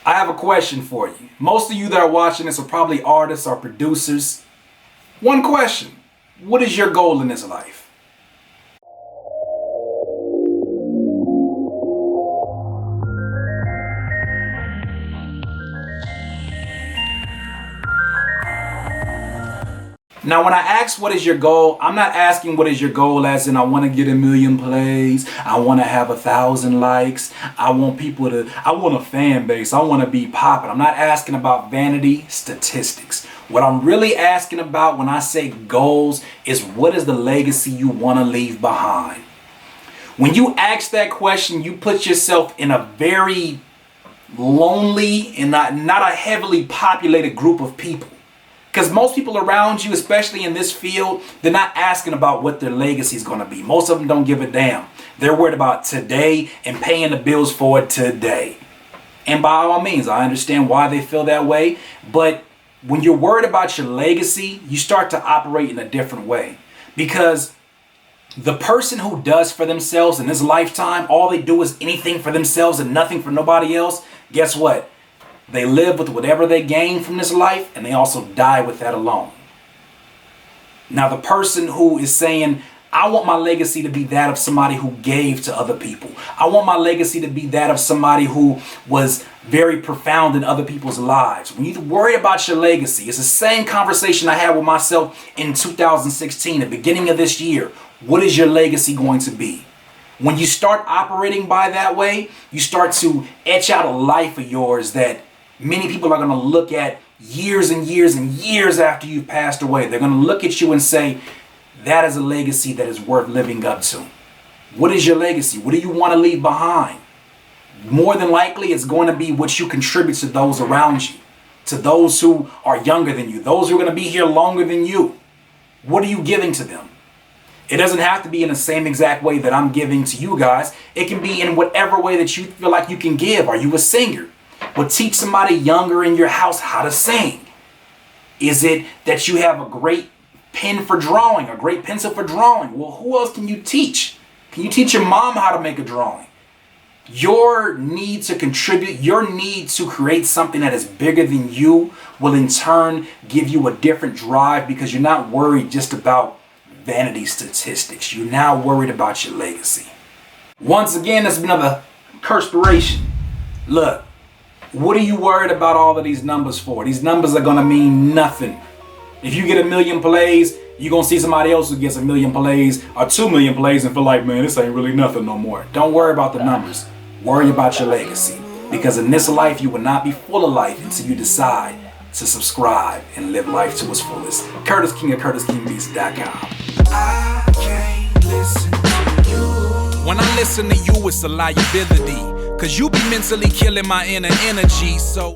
I have a question for you. Most of you that are watching this are probably artists or producers. One question. What is your goal in this life? Now, when I ask what is your goal, I'm not asking what is your goal as in I want to get 1 million plays, I want to have 1,000 likes, I want a fan base, I want to be popping. I'm not asking about vanity statistics. What I'm really asking about when I say goals is what is the legacy you want to leave behind? When you ask that question, you put yourself in a very lonely and not a heavily populated group of people. Because most people around you, especially in this field, they're not asking about what their legacy is going to be. Most of them don't give a damn. They're worried about today and paying the bills for it today. And by all means, I understand why they feel that way. But when you're worried about your legacy, you start to operate in a different way. Because the person who does for themselves in this lifetime, all they do is anything for themselves and nothing for nobody else, guess what? They live with whatever they gain from this life, and they also die with that alone. Now, the person who is saying, I want my legacy to be that of somebody who gave to other people. I want my legacy to be that of somebody who was very profound in other people's lives. When you worry about your legacy, it's the same conversation I had with myself in 2016, the beginning of this year. What is your legacy going to be? When you start operating by that way, you start to etch out a life of yours that many people are going to look at years and years and years after you've passed away. They're going to look at you and say, that is a legacy that is worth living up to. What is your legacy? What do you want to leave behind? More than likely, it's going to be what you contribute to those around you, to those who are younger than you, those who are going to be here longer than you. What are you giving to them? It doesn't have to be in the same exact way that I'm giving to you guys. It can be in whatever way that you feel like you can give. Are you a singer? Well, teach somebody younger in your house how to sing. Is it that you have a great pen for drawing, a great pencil for drawing? Well, who else can you teach? Can you teach your mom how to make a drawing? Your need to contribute, your need to create something that is bigger than you will in turn give you a different drive because you're not worried just about vanity statistics. You're now worried about your legacy. Once again, that's been another Curtspiration. Look, what are you worried about all of these numbers for? These numbers are going to mean nothing. If you get 1 million plays, you're going to see somebody else who gets 1 million plays or 2 million plays and feel like, man, this ain't really nothing no more. Don't worry about the numbers. Worry about your legacy. Because in this life, you will not be full of life until you decide to subscribe and live life to its fullest. Curtis King of CurtisKingBeats.com. I can't listen to you. When I listen to you, it's a liability. Cause you be mentally killing my inner energy, so